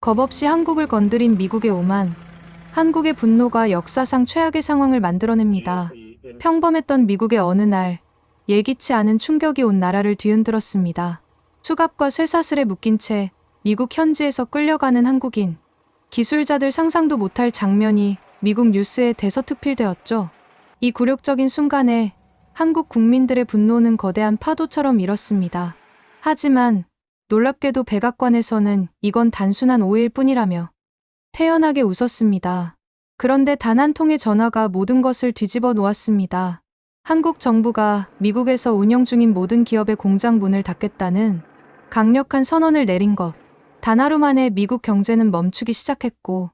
겁없이 한국을 건드린 미국의 오만. 한국의 분노가 역사상 최악의 상황을 만들어냅니다. 평범했던 미국의 어느 날, 예기치 않은 충격이 온 나라를 뒤흔들었습니다. 수갑과 쇠사슬에 묶인 채 미국 현지에서 끌려가는 한국인. 기술자들 상상도 못할 장면이 미국 뉴스에 대서특필되었죠. 이 굴욕적인 순간에 한국 국민들의 분노는 거대한 파도처럼 일었습니다. 하지만 놀랍게도 백악관에서는 이건 단순한 오해일 뿐이라며 태연하게 웃었습니다. 그런데 단 한 통의 전화가 모든 것을 뒤집어 놓았습니다. 한국 정부가 미국에서 운영 중인 모든 기업의 공장 문을 닫겠다는 강력한 선언을 내린 것. 단 하루 만에 미국 경제는 멈추기 시작했고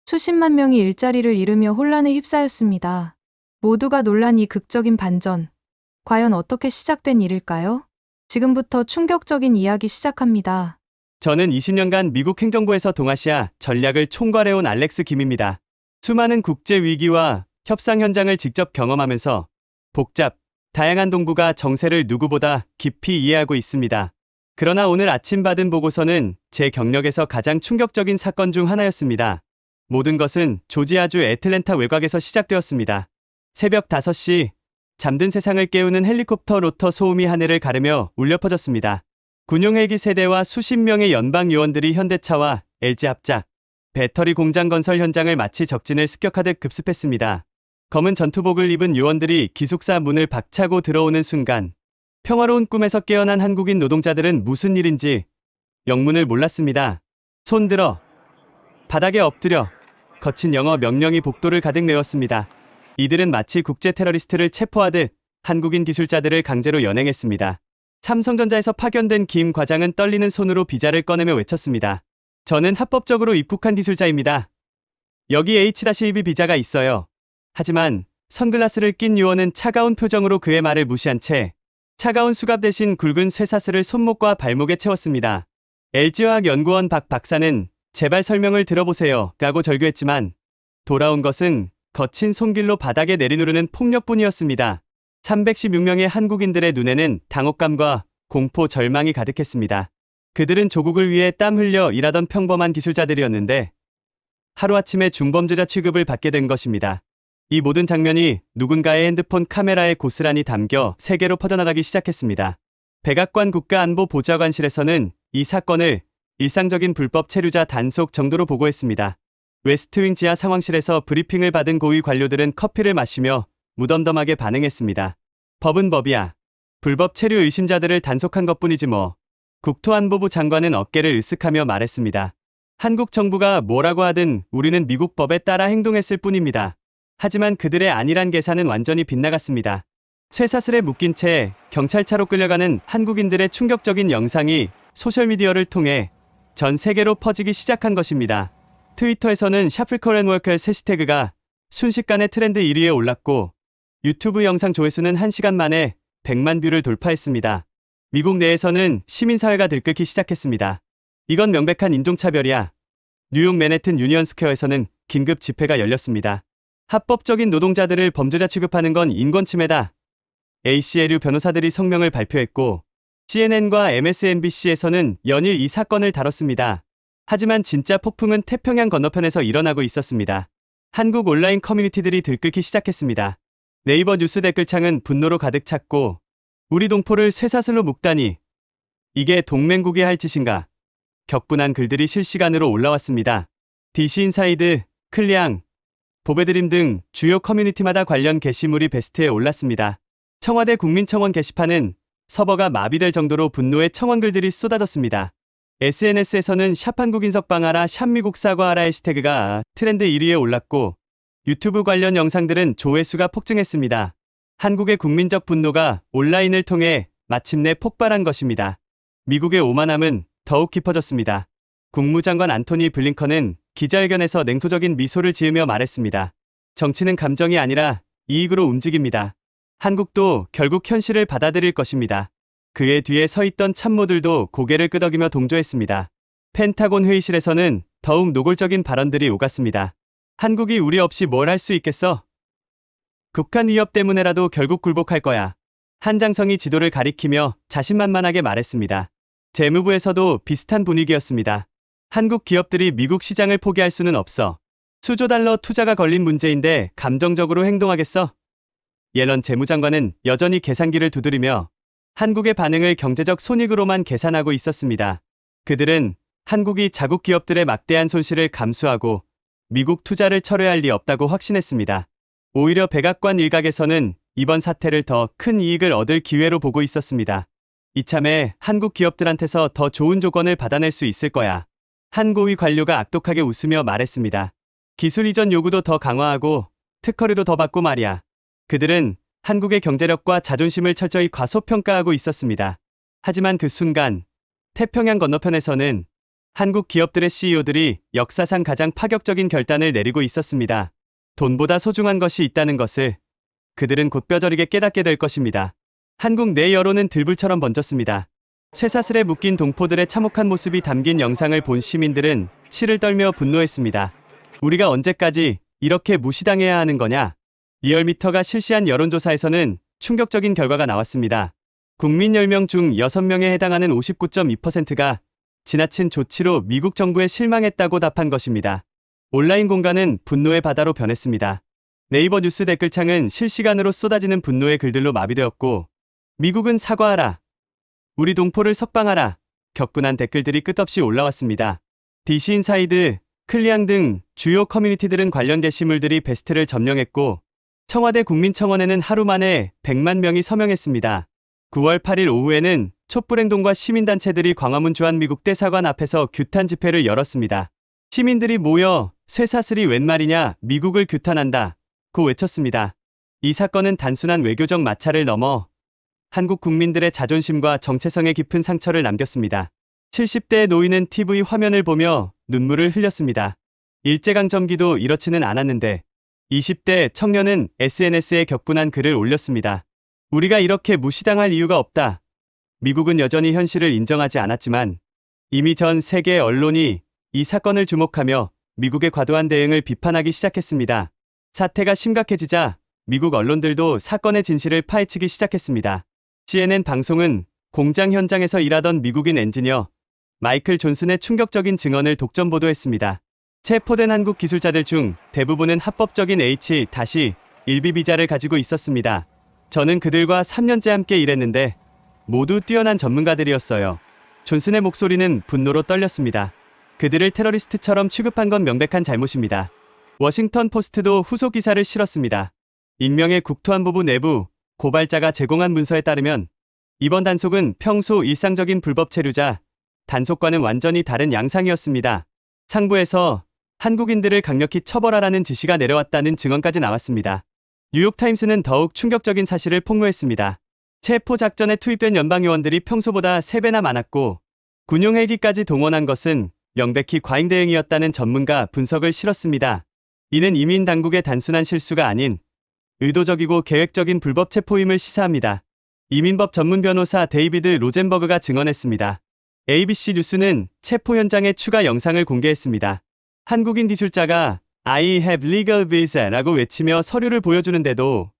수십만 명이 일자리를 잃으며 혼란에 휩싸였습니다. 모두가 놀란 이 극적인 반전. 과연 어떻게 시작된 일일까요? 지금부터 충격적인 이야기 시작합니다. 저는 20년간 미국 행정부에서 동아시아 전략을 총괄해온 알렉스 김입니다. 수많은 국제 위기와 협상 현장을 직접 경험하면서 복잡, 다양한 동북아 정세를 누구보다 깊이 이해하고 있습니다. 그러나 오늘 아침 받은 보고서는 제 경력에서 가장 충격적인 사건 중 하나였습니다. 모든 것은 조지아주 애틀랜타 외곽에서 시작되었습니다. 새벽 5시, 잠든 세상을 깨우는 헬리콥터 로터 소음이 하늘을 가르며 울려 퍼졌습니다. 군용 헬기 세대와 수십 명의 연방 요원들이 현대차와 LG 합작, 배터리 공장 건설 현장을 마치 적진을 습격하듯 급습했습니다. 검은 전투복을 입은 요원들이 기숙사 문을 박차고 들어오는 순간 평화로운 꿈에서 깨어난 한국인 노동자들은 무슨 일인지 영문을 몰랐습니다. 손 들어, 바닥에 엎드려, 거친 영어 명령이 복도를 가득 메웠습니다. 이들은 마치 국제 테러리스트를 체포하듯 한국인 기술자들을 강제로 연행했습니다. 삼성전자에서 파견된 김 과장은 떨리는 손으로 비자를 꺼내며 외쳤습니다. 저는 합법적으로 입국한 기술자입니다. 여기 H-1B 비자가 있어요. 하지만 선글라스를 낀 요원은 차가운 표정으로 그의 말을 무시한 채 차가운 수갑 대신 굵은 쇠사슬을 손목과 발목에 채웠습니다. LG화학연구원 박 박사는 제발 설명을 들어보세요 라고 절규했지만 돌아온 것은 거친 손길로 바닥에 내리누르는 폭력뿐이었습니다. 316명의 한국인들의 눈에는 당혹감과 공포, 절망이 가득했습니다. 그들은 조국을 위해 땀 흘려 일하던 평범한 기술자들이었는데 하루아침에 중범죄자 취급을 받게 된 것입니다. 이 모든 장면이 누군가의 핸드폰 카메라에 고스란히 담겨 세계로 퍼져나가기 시작했습니다. 백악관 국가안보보좌관실에서는 이 사건을 일상적인 불법 체류자 단속 정도로 보고했습니다. 웨스트윙 지하 상황실에서 브리핑을 받은 고위 관료들은 커피를 마시며 무덤덤하게 반응했습니다. 법은 법이야. 불법 체류 의심자들을 단속한 것뿐이지 뭐. 국토안보부 장관은 어깨를 으쓱하며 말했습니다. 한국 정부가 뭐라고 하든 우리는 미국 법에 따라 행동했을 뿐입니다. 하지만 그들의 안일한 계산은 완전히 빗나갔습니다. 쇠사슬에 묶인 채 경찰차로 끌려가는 한국인들의 충격적인 영상이 소셜미디어를 통해 전 세계로 퍼지기 시작한 것입니다. 트위터에서는 샤플커렌워커의 해시태그가 순식간에 트렌드 1위에 올랐고 유튜브 영상 조회수는 1시간 만에 100만 뷰를 돌파했습니다. 미국 내에서는 시민사회가 들끓기 시작했습니다. 이건 명백한 인종차별이야. 뉴욕 맨해튼 유니언 스퀘어에서는 긴급 집회가 열렸습니다. 합법적인 노동자들을 범죄자 취급하는 건 인권침해다. ACLU 변호사들이 성명을 발표했고 CNN과 MSNBC에서는 연일 이 사건을 다뤘습니다. 하지만 진짜 폭풍은 태평양 건너편에서 일어나고 있었습니다. 한국 온라인 커뮤니티들이 들끓기 시작했습니다. 네이버 뉴스 댓글창은 분노로 가득 찼고 우리 동포를 쇠사슬로 묶다니 이게 동맹국이 할 짓인가? 격분한 글들이 실시간으로 올라왔습니다. DC인사이드, 클리앙, 보배드림 등 주요 커뮤니티마다 관련 게시물이 베스트에 올랐습니다. 청와대 국민청원 게시판은 서버가 마비될 정도로 분노의 청원글들이 쏟아졌습니다. SNS에서는 샵 한국인 석방하라, 샵 미국 사과하라 해시태그가 트렌드 1위에 올랐고 유튜브 관련 영상들은 조회수가 폭증했습니다. 한국의 국민적 분노가 온라인을 통해 마침내 폭발한 것입니다. 미국의 오만함은 더욱 깊어졌습니다. 국무장관 안토니 블링컨은 기자회견에서 냉소적인 미소를 지으며 말했습니다. 정치는 감정이 아니라 이익으로 움직입니다. 한국도 결국 현실을 받아들일 것입니다. 그의 뒤에 서 있던 참모들도 고개를 끄덕이며 동조했습니다. 펜타곤 회의실에서는 더욱 노골적인 발언들이 오갔습니다. 한국이 우리 없이 뭘 할 수 있겠어? 북한 위협 때문에라도 결국 굴복할 거야. 한장성이 지도를 가리키며 자신만만하게 말했습니다. 재무부에서도 비슷한 분위기였습니다. 한국 기업들이 미국 시장을 포기할 수는 없어. 수조 달러 투자가 걸린 문제인데 감정적으로 행동하겠어? 옐런 재무장관은 여전히 계산기를 두드리며 한국의 반응을 경제적 손익으로만 계산하고 있었습니다. 그들은 한국이 자국 기업들의 막대한 손실을 감수하고 미국 투자를 철회할 리 없다고 확신했습니다. 오히려 백악관 일각에서는 이번 사태를 더 큰 이익을 얻을 기회로 보고 있었습니다. 이참에 한국 기업들한테서 더 좋은 조건을 받아낼 수 있을 거야. 한 고위 관료가 악독하게 웃으며 말했습니다. 기술 이전 요구도 더 강화하고 특허료도 더 받고 말이야. 그들은 한국의 경제력과 자존심을 철저히 과소평가하고 있었습니다. 하지만 그 순간 태평양 건너편에서는 한국 기업들의 CEO들이 역사상 가장 파격적인 결단을 내리고 있었습니다. 돈보다 소중한 것이 있다는 것을 그들은 곧 뼈저리게 깨닫게 될 것입니다. 한국 내 여론은 들불처럼 번졌습니다. 쇠사슬에 묶인 동포들의 참혹한 모습이 담긴 영상을 본 시민들은 치를 떨며 분노했습니다. 우리가 언제까지 이렇게 무시당해야 하는 거냐? 리얼미터가 실시한 여론조사에서는 충격적인 결과가 나왔습니다. 국민 10명 중 6명에 해당하는 59.2%가 지나친 조치로 미국 정부에 실망했다고 답한 것입니다. 온라인 공간은 분노의 바다로 변했습니다. 네이버 뉴스 댓글창은 실시간으로 쏟아지는 분노의 글들로 마비되었고 미국은 사과하라. 우리 동포를 석방하라. 격분한 댓글들이 끝없이 올라왔습니다. DC 인사이드, 클리앙 등 주요 커뮤니티들은 관련 게시물들이 베스트를 점령했고 청와대 국민청원에는 하루 만에 100만 명이 서명했습니다. 9월 8일 오후에는 촛불행동과 시민단체들이 광화문 주한미국 대사관 앞에서 규탄 집회를 열었습니다. 시민들이 모여 쇠사슬이 웬 말이냐, 미국을 규탄한다 고 외쳤습니다. 이 사건은 단순한 외교적 마찰을 넘어 한국 국민들의 자존심과 정체성에 깊은 상처를 남겼습니다. 70대 노인은 TV 화면을 보며 눈물을 흘렸습니다. 일제강점기도 이렇지는 않았는데 20대 청년은 SNS에 격분한 글을 올렸습니다. 우리가 이렇게 무시당할 이유가 없다. 미국은 여전히 현실을 인정하지 않았지만 이미 전 세계 언론이 이 사건을 주목하며 미국의 과도한 대응을 비판하기 시작했습니다. 사태가 심각해지자 미국 언론들도 사건의 진실을 파헤치기 시작했습니다. CNN 방송은 공장 현장에서 일하던 미국인 엔지니어 마이클 존슨의 충격적인 증언을 독점 보도했습니다. 체포된 한국 기술자들 중 대부분은 합법적인 H-1B 비자를 가지고 있었습니다. 저는 그들과 3년째 함께 일했는데 모두 뛰어난 전문가들이었어요. 존슨의 목소리는 분노로 떨렸습니다. 그들을 테러리스트처럼 취급한 건 명백한 잘못입니다. 워싱턴 포스트도 후속 기사를 실었습니다. 익명의 국토안보부 내부 고발자가 제공한 문서에 따르면 이번 단속은 평소 일상적인 불법 체류자 단속과는 완전히 다른 양상이었습니다. 상부에서 한국인들을 강력히 처벌하라는 지시가 내려왔다는 증언까지 나왔습니다. 뉴욕타임스는 더욱 충격적인 사실을 폭로했습니다. 체포 작전에 투입된 연방요원들이 평소보다 3배나 많았고 군용 헬기까지 동원한 것은 명백히 과잉 대응이었다는 전문가 분석을 실었습니다. 이는 이민 당국의 단순한 실수가 아닌 의도적이고 계획적인 불법 체포임을 시사합니다. 이민법 전문 변호사 데이비드 로젠버그가 증언했습니다. ABC 뉴스는 체포 현장의 추가 영상을 공개했습니다. 한국인 기술자가 I have legal visa라고 외치며 서류를 보여주는데도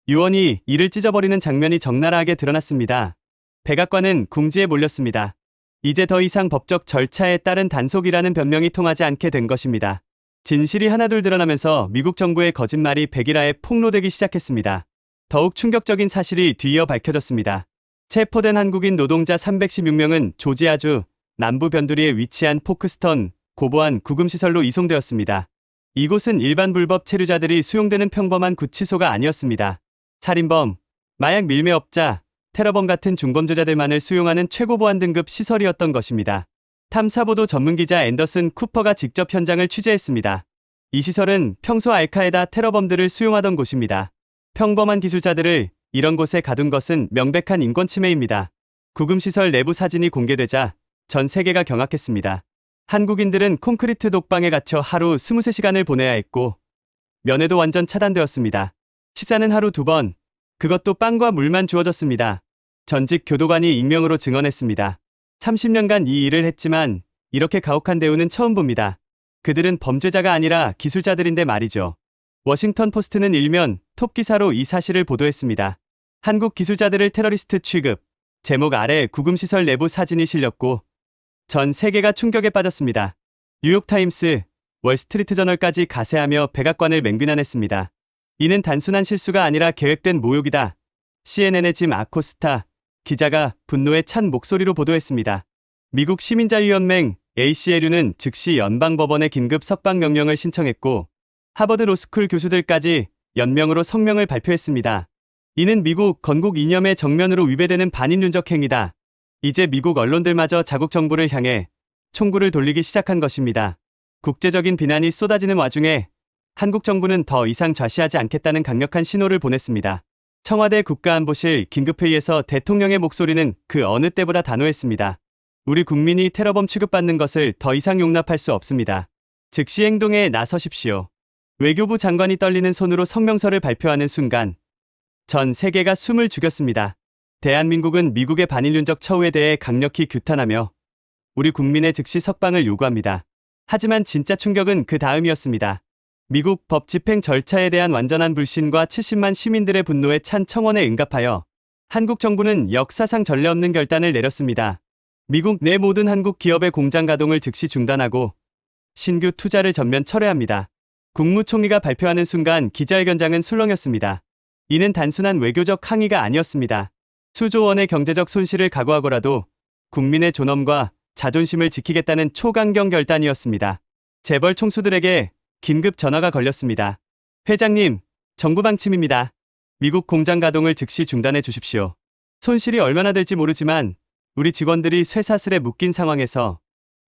요원이 이를 찢어버리는 장면이 적나라하게 드러났습니다. 백악관은 궁지에 몰렸습니다. 이제 더 이상 법적 절차에 따른 단속이라는 변명이 통하지 않게 된 것입니다. 진실이 하나둘 드러나면서 미국 정부의 거짓말이 백일화에 폭로되기 시작했습니다. 더욱 충격적인 사실이 뒤이어 밝혀졌습니다. 체포된 한국인 노동자 316명은 조지아주 남부 변두리에 위치한 포크스턴 고보안 구금시설로 이송되었습니다. 이곳은 일반 불법 체류자들이 수용되는 평범한 구치소가 아니었습니다. 살인범, 마약 밀매업자, 테러범 같은 중범죄자들만을 수용하는 최고보안 등급 시설이었던 것입니다. 탐사보도 전문기자 앤더슨 쿠퍼가 직접 현장을 취재했습니다. 이 시설은 평소 알카에다 테러범들을 수용하던 곳입니다. 평범한 기술자들을 이런 곳에 가둔 것은 명백한 인권침해입니다. 구금시설 내부 사진이 공개되자 전 세계가 경악했습니다. 한국인들은 콘크리트 독방에 갇혀 하루 23시간을 보내야 했고 면회도 완전 차단되었습니다. 식사는 하루 2번, 그것도 빵과 물만 주어졌습니다. 전직 교도관이 익명으로 증언했습니다. 30년간 이 일을 했지만 이렇게 가혹한 대우는 처음 봅니다. 그들은 범죄자가 아니라 기술자들인데 말이죠. 워싱턴 포스트는 일면 톱 기사로 이 사실을 보도했습니다. 한국 기술자들을 테러리스트 취급, 제목 아래 구금시설 내부 사진이 실렸고 전 세계가 충격에 빠졌습니다. 뉴욕타임스, 월스트리트저널까지 가세하며 백악관을 맹비난했습니다. 이는 단순한 실수가 아니라 계획된 모욕이다. CNN의 짐 아코스타 기자가 분노에 찬 목소리로 보도했습니다. 미국 시민자유연맹 ACLU는 즉시 연방법원에 긴급 석방 명령을 신청했고 하버드 로스쿨 교수들까지 연명으로 성명을 발표했습니다. 이는 미국 건국 이념의 정면으로 위배되는 반인륜적 행위다. 이제 미국 언론들마저 자국 정부를 향해 총구를 돌리기 시작한 것입니다. 국제적인 비난이 쏟아지는 와중에 한국 정부는 더 이상 좌시하지 않겠다는 강력한 신호를 보냈습니다. 청와대 국가안보실 긴급회의에서 대통령의 목소리는 그 어느 때보다 단호했습니다. 우리 국민이 테러범 취급받는 것을 더 이상 용납할 수 없습니다. 즉시 행동에 나서십시오. 외교부 장관이 떨리는 손으로 성명서를 발표하는 순간 전 세계가 숨을 죽였습니다. 대한민국은 미국의 반인륜적 처우에 대해 강력히 규탄하며 우리 국민의 즉시 석방을 요구합니다. 하지만 진짜 충격은 그 다음이었습니다. 미국 법 집행 절차에 대한 완전한 불신과 70만 시민들의 분노에 찬 청원에 응답하여 한국 정부는 역사상 전례 없는 결단을 내렸습니다. 미국 내 모든 한국 기업의 공장 가동을 즉시 중단하고 신규 투자를 전면 철회합니다. 국무총리가 발표하는 순간 기자회견장은 술렁였습니다. 이는 단순한 외교적 항의가 아니었습니다. 수조 원의 경제적 손실을 각오하고라도 국민의 존엄과 자존심을 지키겠다는 초강경 결단이었습니다. 재벌 총수들에게 긴급 전화가 걸렸습니다. 회장님, 정부 방침입니다. 미국 공장 가동을 즉시 중단해 주십시오. 손실이 얼마나 될지 모르지만 우리 직원들이 쇠사슬에 묶인 상황에서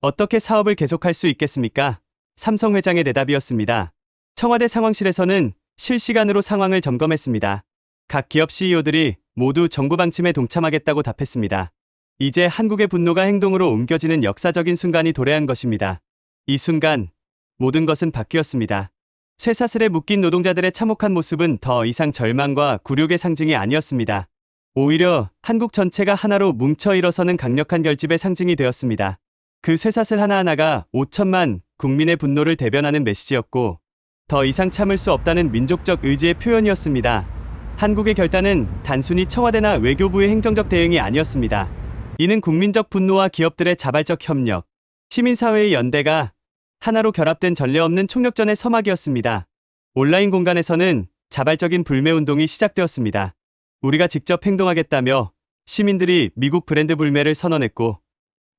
어떻게 사업을 계속할 수 있겠습니까? 삼성 회장의 대답이었습니다. 청와대 상황실에서는 실시간으로 상황을 점검했습니다. 각 기업 CEO들이 모두 정부 방침에 동참하겠다고 답했습니다. 이제 한국의 분노가 행동으로 옮겨지는 역사적인 순간이 도래한 것입니다. 이 순간 모든 것은 바뀌었습니다. 쇠사슬에 묶인 노동자들의 참혹한 모습은 더 이상 절망과 굴욕의 상징이 아니었습니다. 오히려 한국 전체가 하나로 뭉쳐 일어서는 강력한 결집의 상징이 되었습니다. 그 쇠사슬 하나하나가 5천만 국민의 분노를 대변하는 메시지였고 더 이상 참을 수 없다는 민족적 의지의 표현이었습니다. 한국의 결단은 단순히 청와대나 외교부의 행정적 대응이 아니었습니다. 이는 국민적 분노와 기업들의 자발적 협력, 시민사회의 연대가 하나로 결합된 전례 없는 총력전의 서막이었습니다. 온라인 공간에서는 자발적인 불매운동이 시작되었습니다. 우리가 직접 행동하겠다며 시민들이 미국 브랜드 불매를 선언했고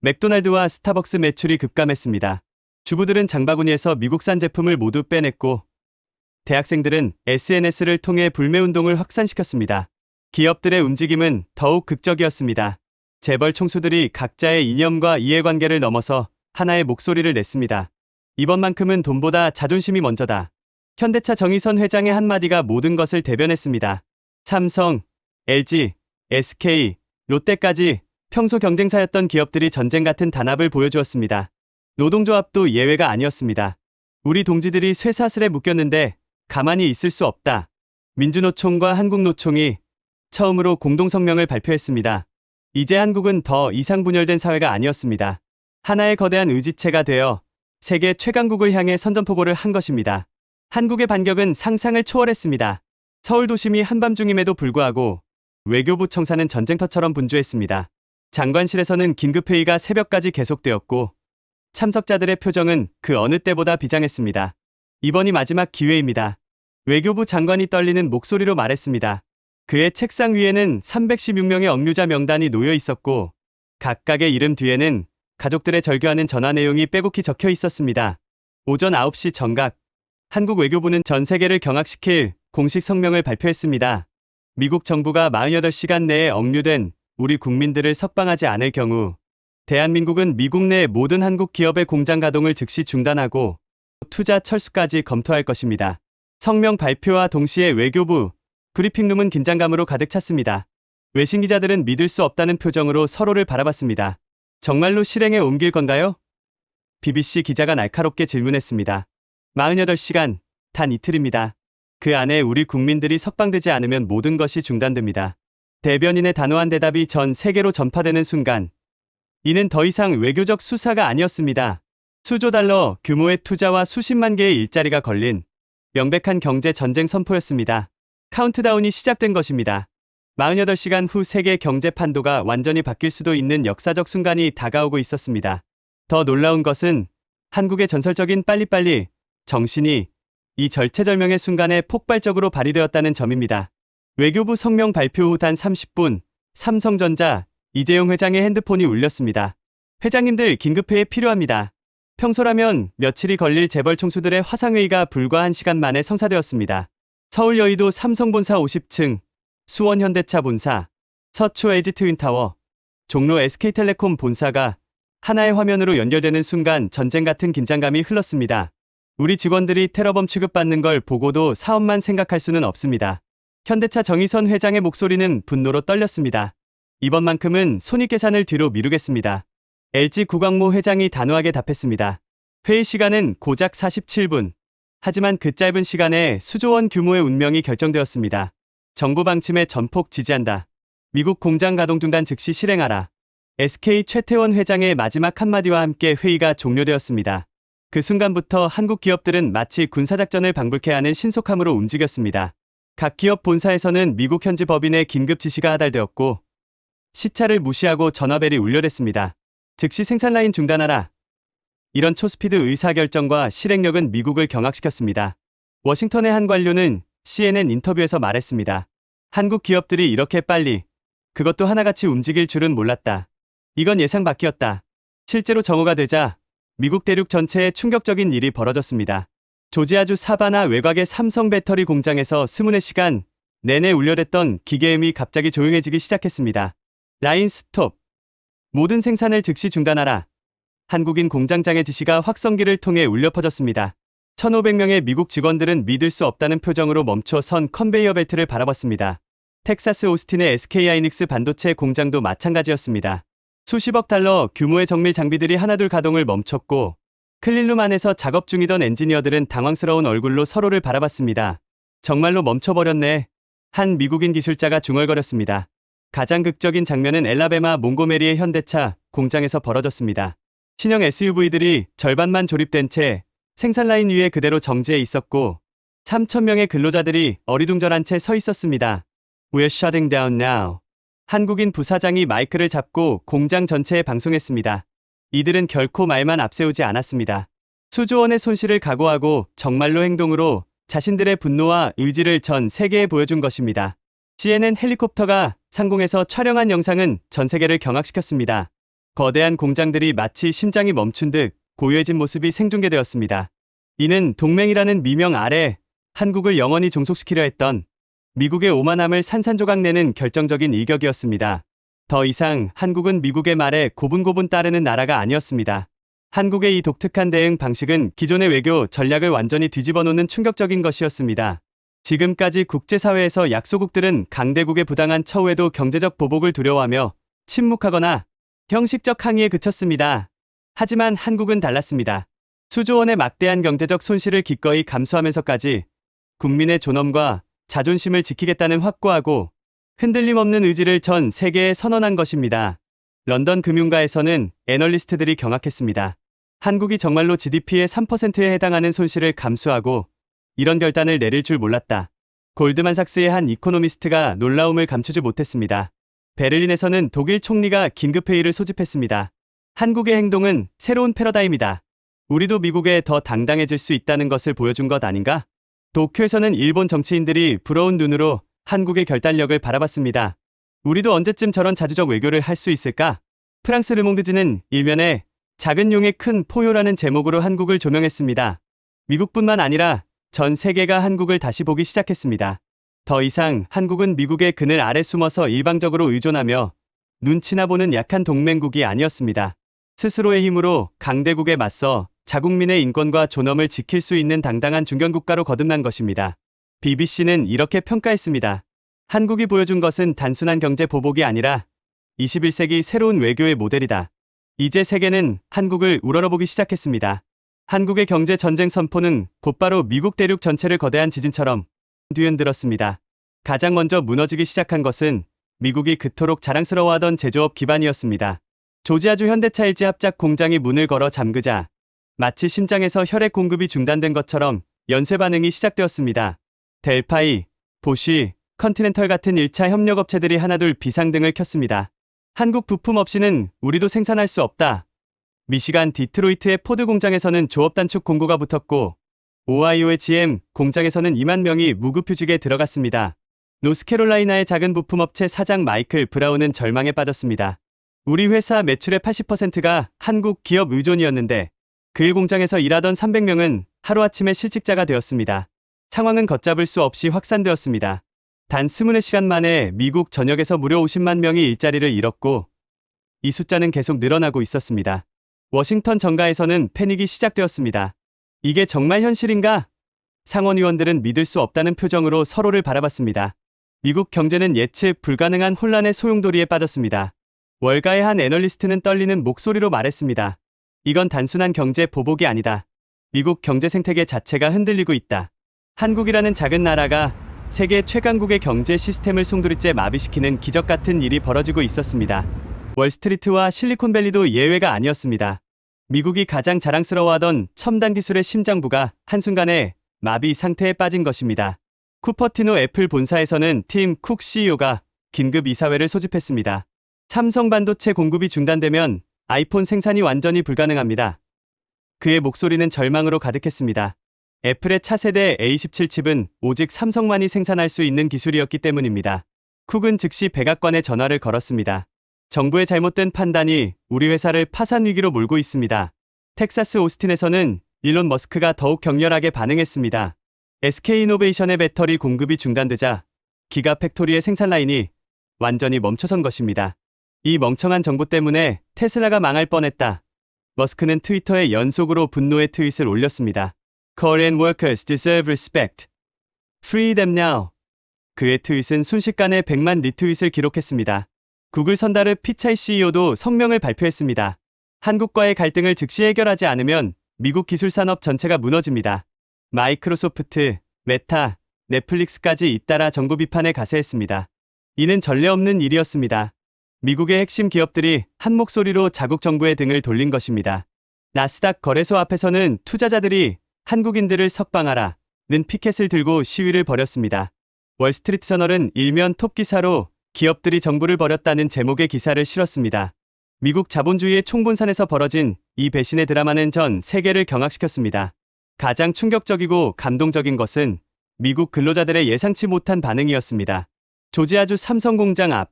맥도날드와 스타벅스 매출이 급감했습니다. 주부들은 장바구니에서 미국산 제품을 모두 빼냈고 대학생들은 SNS를 통해 불매운동을 확산시켰습니다. 기업들의 움직임은 더욱 극적이었습니다. 재벌 총수들이 각자의 이념과 이해관계를 넘어서 하나의 목소리를 냈습니다. 이번만큼은 돈보다 자존심이 먼저다. 현대차 정의선 회장의 한마디가 모든 것을 대변했습니다. 삼성, LG, SK, 롯데까지 평소 경쟁사였던 기업들이 전쟁 같은 단합을 보여주었습니다. 노동조합도 예외가 아니었습니다. 우리 동지들이 쇠사슬에 묶였는데 가만히 있을 수 없다. 민주노총과 한국노총이 처음으로 공동성명을 발표했습니다. 이제 한국은 더 이상 분열된 사회가 아니었습니다. 하나의 거대한 의지체가 되어 세계 최강국을 향해 선전포고를 한 것입니다. 한국의 반격은 상상을 초월했습니다. 서울 도심이 한밤중임에도 불구하고 외교부 청사는 전쟁터처럼 분주했습니다. 장관실에서는 긴급회의가 새벽까지 계속되었고 참석자들의 표정은 그 어느 때보다 비장했습니다. 이번이 마지막 기회입니다. 외교부 장관이 떨리는 목소리로 말했습니다. 그의 책상 위에는 316명의 억류자 명단이 놓여 있었고 각각의 이름 뒤에는 가족들의 절규하는 전화 내용이 빼곡히 적혀 있었습니다. 오전 9시 정각, 한국 외교부는 전 세계를 경악시킬 공식 성명을 발표했습니다. 미국 정부가 48시간 내에 억류된 우리 국민들을 석방하지 않을 경우 대한민국은 미국 내 모든 한국 기업의 공장 가동을 즉시 중단하고 투자 철수까지 검토할 것입니다. 성명 발표와 동시에 외교부 브리핑룸은 긴장감으로 가득 찼습니다. 외신 기자들은 믿을 수 없다는 표정으로 서로를 바라봤습니다. 정말로 실행에 옮길 건가요? BBC 기자가 날카롭게 질문했습니다. 48시간, 단 이틀입니다. 그 안에 우리 국민들이 석방되지 않으면 모든 것이 중단됩니다. 대변인의 단호한 대답이 전 세계로 전파되는 순간 이는 더 이상 외교적 수사가 아니었습니다. 수조 달러 규모의 투자와 수십만 개의 일자리가 걸린 명백한 경제 전쟁 선포였습니다. 카운트다운이 시작된 것입니다. 48시간 후 세계 경제 판도가 완전히 바뀔 수도 있는 역사적 순간이 다가오고 있었습니다. 더 놀라운 것은 한국의 전설적인 빨리빨리 정신이 이 절체절명의 순간에 폭발적으로 발휘되었다는 점입니다. 외교부 성명 발표 후 단 30분, 삼성전자 이재용 회장의 핸드폰이 울렸습니다. 회장님들 긴급회의 필요합니다. 평소라면 며칠이 걸릴 재벌 총수들의 화상회의가 불과 1시간 만에 성사되었습니다. 서울 여의도 삼성본사 50층, 수원 현대차 본사, 서초 LG 트윈타워, 종로 SK텔레콤 본사가 하나의 화면으로 연결되는 순간 전쟁 같은 긴장감이 흘렀습니다. 우리 직원들이 테러범 취급받는 걸 보고도 사업만 생각할 수는 없습니다. 현대차 정의선 회장의 목소리는 분노로 떨렸습니다. 이번만큼은 손익계산을 뒤로 미루겠습니다. LG 구광모 회장이 단호하게 답했습니다. 회의 시간은 고작 47분. 하지만 그 짧은 시간에 수조 원 규모의 운명이 결정되었습니다. 정부 방침에 전폭 지지한다. 미국 공장 가동 중단 즉시 실행하라. SK 최태원 회장의 마지막 한마디와 함께 회의가 종료되었습니다. 그 순간부터 한국 기업들은 마치 군사작전을 방불케 하는 신속함으로 움직였습니다. 각 기업 본사에서는 미국 현지 법인의 긴급 지시가 하달되었고 시차를 무시하고 전화벨이 울려댔습니다. 즉시 생산라인 중단하라. 이런 초스피드 의사결정과 실행력은 미국을 경악시켰습니다. 워싱턴의 한 관료는 CNN 인터뷰에서 말했습니다. 한국 기업들이 이렇게 빨리, 그것도 하나같이 움직일 줄은 몰랐다. 이건 예상 밖이었다. 실제로 정오가 되자 미국 대륙 전체에 충격적인 일이 벌어졌습니다. 조지아주 사바나 외곽의 삼성 배터리 공장에서 24시간 내내 울려댔던 기계음이 갑자기 조용해지기 시작했습니다. 라인 스톱. 모든 생산을 즉시 중단하라. 한국인 공장장의 지시가 확성기를 통해 울려 퍼졌습니다. 1,500명의 미국 직원들은 믿을 수 없다는 표정으로 멈춰 선 컨베이어 벨트를 바라봤습니다. 텍사스 오스틴의 SK하이닉스 반도체 공장도 마찬가지였습니다. 수십억 달러 규모의 정밀 장비들이 하나둘 가동을 멈췄고 클린룸 안에서 작업 중이던 엔지니어들은 당황스러운 얼굴로 서로를 바라봤습니다. 정말로 멈춰버렸네. 한 미국인 기술자가 중얼거렸습니다. 가장 극적인 장면은 엘라베마 몽고메리의 현대차 공장에서 벌어졌습니다. 신형 SUV들이 절반만 조립된 채 생산라인 위에 그대로 정지해 있었고 3,000명의 근로자들이 어리둥절한 채 서 있었습니다. We're shutting down now. 한국인 부사장이 마이크를 잡고 공장 전체에 방송했습니다. 이들은 결코 말만 앞세우지 않았습니다. 수조 원의 손실을 각오하고 정말로 행동으로 자신들의 분노와 의지를 전 세계에 보여준 것입니다. CNN 헬리콥터가 상공에서 촬영한 영상은 전 세계를 경악시켰습니다. 거대한 공장들이 마치 심장이 멈춘 듯 고요해진 모습이 생중계되었습니다. 이는 동맹이라는 미명 아래 한국을 영원히 종속시키려 했던 미국의 오만함을 산산조각 내는 결정적인 일격이었습니다. 더 이상 한국은 미국의 말에 고분고분 따르는 나라가 아니었습니다. 한국의 이 독특한 대응 방식은 기존의 외교 전략을 완전히 뒤집어 놓는 충격적인 것이었습니다. 지금까지 국제사회에서 약소국들은 강대국의 부당한 처우에도 경제적 보복을 두려워하며 침묵하거나 형식적 항의에 그쳤습니다. 하지만 한국은 달랐습니다. 수조 원의 막대한 경제적 손실을 기꺼이 감수하면서까지 국민의 존엄과 자존심을 지키겠다는 확고하고 흔들림 없는 의지를 전 세계에 선언한 것입니다. 런던 금융가에서는 애널리스트들이 경악했습니다. 한국이 정말로 GDP의 3%에 해당하는 손실을 감수하고 이런 결단을 내릴 줄 몰랐다. 골드만삭스의 한 이코노미스트가 놀라움을 감추지 못했습니다. 베를린에서는 독일 총리가 긴급회의를 소집했습니다. 한국의 행동은 새로운 패러다임이다. 우리도 미국에 더 당당해질 수 있다는 것을 보여준 것 아닌가? 도쿄에서는 일본 정치인들이 부러운 눈으로 한국의 결단력을 바라봤습니다. 우리도 언제쯤 저런 자주적 외교를 할 수 있을까? 프랑스 르몽드지는 일면에 작은 용의 큰 포효라는 제목으로 한국을 조명했습니다. 미국뿐만 아니라 전 세계가 한국을 다시 보기 시작했습니다. 더 이상 한국은 미국의 그늘 아래 숨어서 일방적으로 의존하며 눈치나 보는 약한 동맹국이 아니었습니다. 스스로의 힘으로 강대국에 맞서 자국민의 인권과 존엄을 지킬 수 있는 당당한 중견국가로 거듭난 것입니다. BBC는 이렇게 평가했습니다. 한국이 보여준 것은 단순한 경제 보복이 아니라 21세기 새로운 외교의 모델이다. 이제 세계는 한국을 우러러보기 시작했습니다. 한국의 경제 전쟁 선포는 곧바로 미국 대륙 전체를 거대한 지진처럼 뒤흔들었습니다. 가장 먼저 무너지기 시작한 것은 미국이 그토록 자랑스러워하던 제조업 기반이었습니다. 조지아주 현대차 LG 합작 공장이 문을 걸어 잠그자 마치 심장에서 혈액 공급이 중단된 것처럼 연쇄 반응이 시작되었습니다. 델파이, 보쉬, 컨티넨털 같은 1차 협력업체들이 하나둘 비상등을 켰습니다. 한국 부품 없이는 우리도 생산할 수 없다. 미시간 디트로이트의 포드 공장에서는 조업 단축 공고가 붙었고 오하이오의 GM 공장에서는 2만 명이 무급휴직에 들어갔습니다. 노스캐롤라이나의 작은 부품업체 사장 마이클 브라운은 절망에 빠졌습니다. 우리 회사 매출의 80%가 한국 기업 의존이었는데 그의 공장에서 일하던 300명은 하루아침에 실직자가 되었습니다. 상황은 걷잡을 수 없이 확산되었습니다. 단 24시간 만에 미국 전역에서 무려 50만 명이 일자리를 잃었고 이 숫자는 계속 늘어나고 있었습니다. 워싱턴 정가에서는 패닉이 시작되었습니다. 이게 정말 현실인가? 상원의원들은 믿을 수 없다는 표정으로 서로를 바라봤습니다. 미국 경제는 예측 불가능한 혼란의 소용돌이에 빠졌습니다. 월가의 한 애널리스트는 떨리는 목소리로 말했습니다. 이건 단순한 경제 보복이 아니다. 미국 경제 생태계 자체가 흔들리고 있다. 한국이라는 작은 나라가 세계 최강국의 경제 시스템을 송두리째 마비시키는 기적 같은 일이 벌어지고 있었습니다. 월스트리트와 실리콘밸리도 예외가 아니었습니다. 미국이 가장 자랑스러워하던 첨단 기술의 심장부가 한순간에 마비 상태에 빠진 것입니다. 쿠퍼티노 애플 본사에서는 팀 쿡 CEO가 긴급 이사회를 소집했습니다. 삼성 반도체 공급이 중단되면 아이폰 생산이 완전히 불가능합니다. 그의 목소리는 절망으로 가득했습니다. 애플의 차세대 A17 칩은 오직 삼성만이 생산할 수 있는 기술이었기 때문입니다. 쿡은 즉시 백악관에 전화를 걸었습니다. 정부의 잘못된 판단이 우리 회사를 파산 위기로 몰고 있습니다. 텍사스 오스틴에서는 일론 머스크가 더욱 격렬하게 반응했습니다. SK이노베이션의 배터리 공급이 중단되자 기가팩토리의 생산 라인이 완전히 멈춰선 것입니다. 이 멍청한 정부 때문에 테슬라가 망할 뻔했다. 머스크는 트위터에 연속으로 분노의 트윗을 올렸습니다. Korean workers deserve respect. Free them now. 그의 트윗은 순식간에 100만 리트윗을 기록했습니다. 구글 선다르 피차이 CEO도 성명을 발표했습니다. 한국과의 갈등을 즉시 해결하지 않으면 미국 기술산업 전체가 무너집니다. 마이크로소프트, 메타, 넷플릭스까지 잇따라 정부 비판에 가세했습니다. 이는 전례 없는 일이었습니다. 미국의 핵심 기업들이 한 목소리로 자국 정부의 등을 돌린 것입니다. 나스닥 거래소 앞에서는 투자자들이 한국인들을 석방하라는 피켓을 들고 시위를 벌였습니다. 월스트리트 저널은 일면 톱 기사로 기업들이 정부를 버렸다는 제목의 기사를 실었습니다. 미국 자본주의의 총본산에서 벌어진 이 배신의 드라마는 전 세계를 경악시켰습니다. 가장 충격적이고 감동적인 것은 미국 근로자들의 예상치 못한 반응이었습니다. 조지아주 삼성 공장 앞,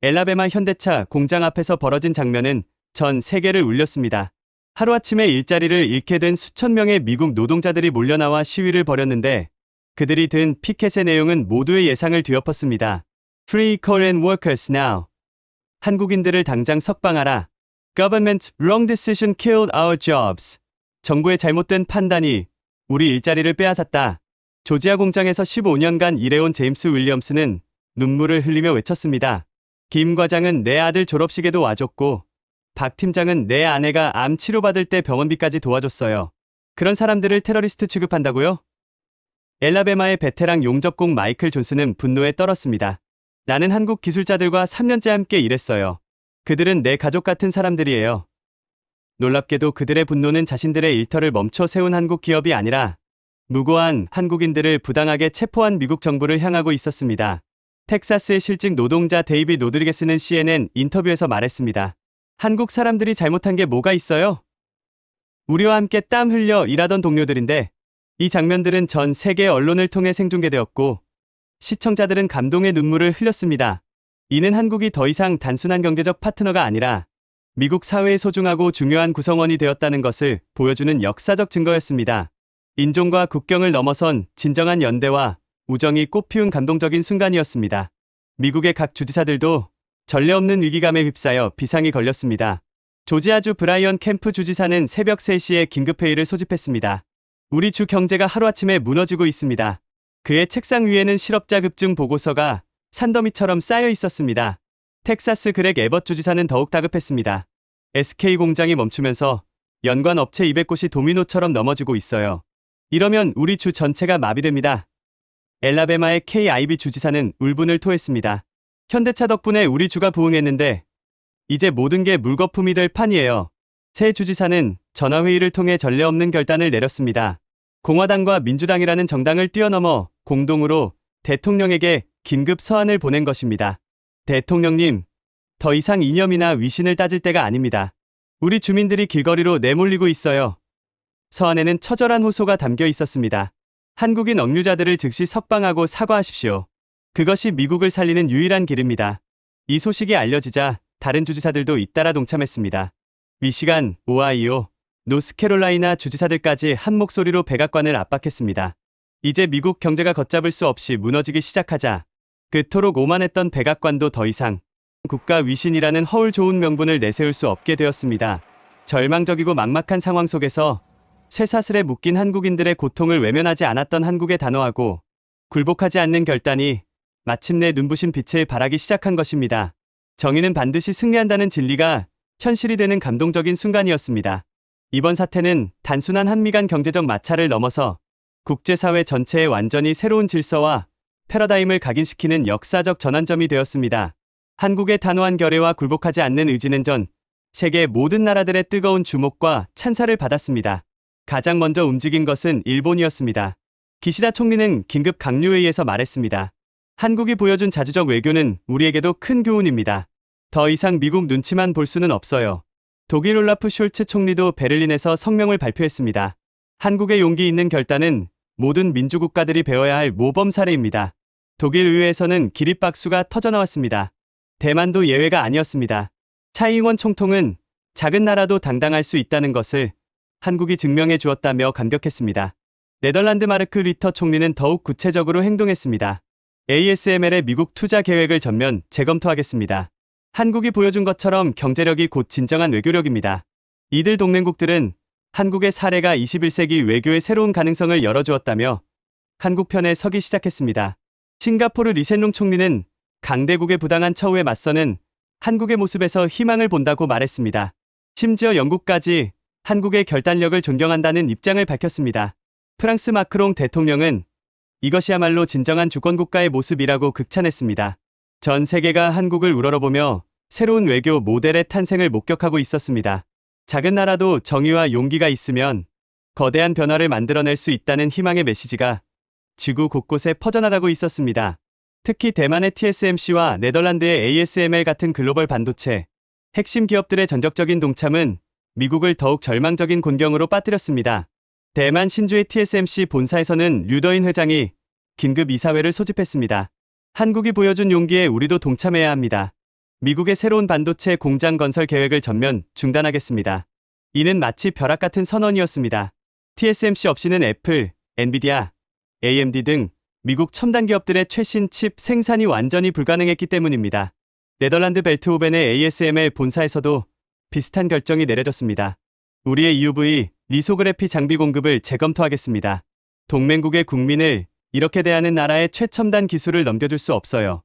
엘라베마 현대차 공장 앞에서 벌어진 장면은 전 세계를 울렸습니다. 하루아침에 일자리를 잃게 된 수천 명의 미국 노동자들이 몰려나와 시위를 벌였는데 그들이 든 피켓의 내용은 모두의 예상을 뒤엎었습니다. Free Korean workers now. 한국인들을 당장 석방하라. Government wrong decision killed our jobs. 정부의 잘못된 판단이 우리 일자리를 빼앗았다. 조지아 공장에서 15년간 일해온 제임스 윌리엄스는 눈물을 흘리며 외쳤습니다. 김 과장은 내 아들 졸업식에도 와줬고 박 팀장은 내 아내가 암 치료받을 때 병원비까지 도와줬어요. 그런 사람들을 테러리스트 취급한다고요? 엘라베마의 베테랑 용접공 마이클 존스는 분노에 떨었습니다. 나는 한국 기술자들과 3년째 함께 일했어요. 그들은 내 가족 같은 사람들이에요. 놀랍게도 그들의 분노는 자신들의 일터를 멈춰 세운 한국 기업이 아니라 무고한 한국인들을 부당하게 체포한 미국 정부를 향하고 있었습니다. 텍사스의 실직 노동자 데이빗 로드리게스는 CNN 인터뷰에서 말했습니다. 한국 사람들이 잘못한 게 뭐가 있어요? 우리와 함께 땀 흘려 일하던 동료들인데 이 장면들은 전 세계 언론을 통해 생중계되었고 시청자들은 감동의 눈물을 흘렸습니다. 이는 한국이 더 이상 단순한 경제적 파트너가 아니라 미국 사회의 소중하고 중요한 구성원이 되었다는 것을 보여주는 역사적 증거였습니다. 인종과 국경을 넘어선 진정한 연대와 우정이 꽃피운 감동적인 순간이었습니다. 미국의 각 주지사들도 전례 없는 위기감에 휩싸여 비상이 걸렸습니다. 조지아주 브라이언 캠프 주지사는 새벽 3시에 긴급회의를 소집했습니다. 우리 주 경제가 하루아침에 무너지고 있습니다. 그의 책상 위에는 실업자 급증 보고서가 산더미처럼 쌓여 있었습니다. 텍사스 그렉 에벗 주지사는 더욱 다급했습니다. SK 공장이 멈추면서 연관 업체 200곳이 도미노처럼 넘어지고 있어요. 이러면 우리 주 전체가 마비됩니다. 엘라베마의 KIB 주지사는 울분을 토했습니다. 현대차 덕분에 우리 주가 부흥했는데 이제 모든 게 물거품이 될 판이에요. 새 주지사는 전화회의를 통해 전례 없는 결단을 내렸습니다. 공화당과 민주당이라는 정당을 뛰어넘어 공동으로 대통령에게 긴급 서한을 보낸 것입니다. 대통령님, 더 이상 이념이나 위신을 따질 때가 아닙니다. 우리 주민들이 길거리로 내몰리고 있어요. 서한에는 처절한 호소가 담겨 있었습니다. 한국인 억류자들을 즉시 석방하고 사과하십시오. 그것이 미국을 살리는 유일한 길입니다. 이 소식이 알려지자 다른 주지사들도 잇따라 동참했습니다. 미시간, 오하이오, 노스캐롤라이나 주지사들까지 한 목소리로 백악관을 압박했습니다. 이제 미국 경제가 걷잡을 수 없이 무너지기 시작하자 그토록 오만했던 백악관도 더 이상 국가 위신이라는 허울 좋은 명분을 내세울 수 없게 되었습니다. 절망적이고 막막한 상황 속에서 쇠사슬에 묶인 한국인들의 고통을 외면하지 않았던 한국의 단호하고 굴복하지 않는 결단이 마침내 눈부신 빛을 발하기 시작한 것입니다. 정의는 반드시 승리한다는 진리가 현실이 되는 감동적인 순간이었습니다. 이번 사태는 단순한 한미 간 경제적 마찰을 넘어서 국제사회 전체의 완전히 새로운 질서와 패러다임을 각인시키는 역사적 전환점이 되었습니다. 한국의 단호한 결의와 굴복하지 않는 의지는 전 세계 모든 나라들의 뜨거운 주목과 찬사를 받았습니다. 가장 먼저 움직인 것은 일본이었습니다. 기시다 총리는 긴급 강요회의에서 말했습니다. 한국이 보여준 자주적 외교는 우리에게도 큰 교훈입니다. 더 이상 미국 눈치만 볼 수는 없어요. 독일 올라프 숄츠 총리도 베를린에서 성명을 발표했습니다. 한국의 용기 있는 결단은 모든 민주국가들이 배워야 할 모범 사례입니다. 독일 의회에서는 기립박수가 터져나왔습니다. 대만도 예외가 아니었습니다. 차이잉원 총통은 작은 나라도 당당할 수 있다는 것을 한국이 증명해 주었다며 감격했습니다. 네덜란드 마르크 리터 총리는 더욱 구체적으로 행동했습니다. ASML의 미국 투자 계획을 전면 재검토하겠습니다. 한국이 보여준 것처럼 경제력이 곧 진정한 외교력입니다. 이들 동맹국들은 한국의 사례가 21세기 외교의 새로운 가능성을 열어주었다며 한국 편에 서기 시작했습니다. 싱가포르 리센룽 총리는 강대국의 부당한 처우에 맞서는 한국의 모습에서 희망을 본다고 말했습니다. 심지어 영국까지 한국의 결단력을 존경한다는 입장을 밝혔습니다. 프랑스 마크롱 대통령은 이것이야말로 진정한 주권국가의 모습이라고 극찬했습니다. 전 세계가 한국을 우러러보며 새로운 외교 모델의 탄생을 목격하고 있었습니다. 작은 나라도 정의와 용기가 있으면 거대한 변화를 만들어낼 수 있다는 희망의 메시지가 지구 곳곳에 퍼져나가고 있었습니다. 특히 대만의 TSMC와 네덜란드의 ASML 같은 글로벌 반도체 핵심 기업들의 전적적인 동참은 미국을 더욱 절망적인 곤경으로 빠뜨렸습니다. 대만 신주의 TSMC 본사에서는 류더인 회장이 긴급 이사회를 소집했습니다. 한국이 보여준 용기에 우리도 동참해야 합니다. 미국의 새로운 반도체 공장 건설 계획을 전면 중단하겠습니다. 이는 마치 벼락 같은 선언이었습니다. TSMC 없이는 애플, 엔비디아, AMD 등 미국 첨단 기업들의 최신 칩 생산이 완전히 불가능했기 때문입니다. 네덜란드 벨트호벤의 ASML 본사에서도 비슷한 결정이 내려졌습니다. 우리의 EUV, 리소그래피 장비 공급을 재검토하겠습니다. 동맹국의 국민을 이렇게 대하는 나라의 최첨단 기술을 넘겨줄 수 없어요.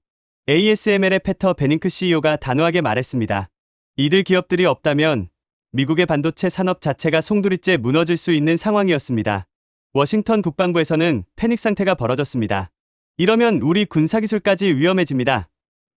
ASML의 페터 베닝크 CEO가 단호하게 말했습니다. 이들 기업들이 없다면 미국의 반도체 산업 자체가 송두리째 무너질 수 있는 상황이었습니다. 워싱턴 국방부에서는 패닉 상태가 벌어졌습니다. 이러면 우리 군사기술까지 위험해집니다.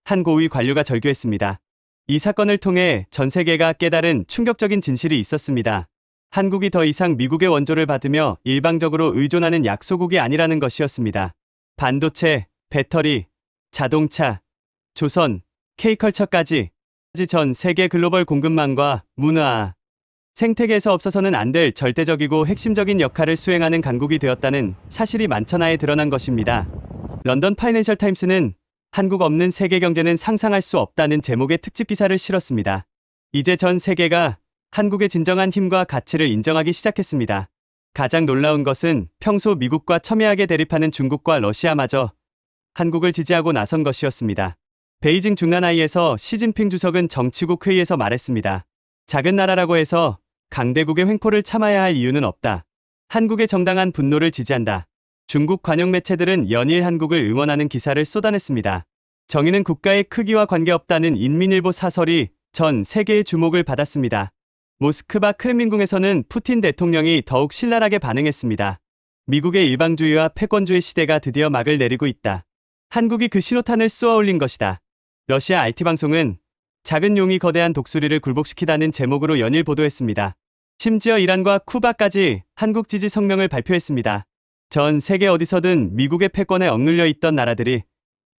한 고위 관료가 절규했습니다. 이 사건을 통해 전 세계가 깨달은 충격적인 진실이 있었습니다. 한국이 더 이상 미국의 원조를 받으며 일방적으로 의존하는 약소국이 아니라는 것이었습니다. 반도체, 배터리, 자동차, 조선, K컬처까지 전 세계 글로벌 공급망과 문화, 생태계에서 없어서는 안 될 절대적이고 핵심적인 역할을 수행하는 강국이 되었다는 사실이 만천하에 드러난 것입니다. 런던 파이낸셜 타임스는 한국 없는 세계 경제는 상상할 수 없다는 제목의 특집 기사를 실었습니다. 이제 전 세계가 한국의 진정한 힘과 가치를 인정하기 시작했습니다. 가장 놀라운 것은 평소 미국과 첨예하게 대립하는 중국과 러시아마저 한국을 지지하고 나선 것이었습니다. 베이징 중난하이에서 시진핑 주석은 정치국 회의에서 말했습니다. 작은 나라라고 해서 강대국의 횡포를 참아야 할 이유는 없다. 한국의 정당한 분노를 지지한다. 중국 관영 매체들은 연일 한국을 응원하는 기사를 쏟아냈습니다. 정의는 국가의 크기와 관계없다는 인민일보 사설이 전 세계의 주목을 받았습니다. 모스크바 크렘린궁에서는 푸틴 대통령이 더욱 신랄하게 반응했습니다. 미국의 일방주의와 패권주의 시대가 드디어 막을 내리고 있다. 한국이 그 신호탄을 쏘아 올린 것이다. 러시아 RT방송은 작은 용이 거대한 독수리를 굴복시키다는 제목으로 연일 보도했습니다. 심지어 이란과 쿠바까지 한국 지지 성명을 발표했습니다. 전 세계 어디서든 미국의 패권에 억눌려 있던 나라들이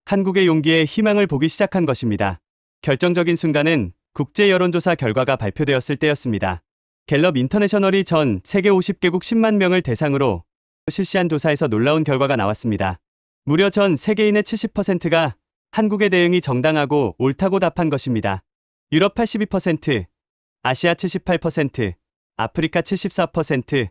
한국의 용기에 희망을 보기 시작한 것입니다. 결정적인 순간은 국제 여론조사 결과가 발표되었을 때였습니다. 갤럽 인터내셔널이 전 세계 50개국 10만 명을 대상으로 실시한 조사에서 놀라운 결과가 나왔습니다. 무려 전 세계인의 70%가 한국의 대응이 정당하고 옳다고 답한 것입니다. 유럽 82%, 아시아 78%, 아프리카 74%,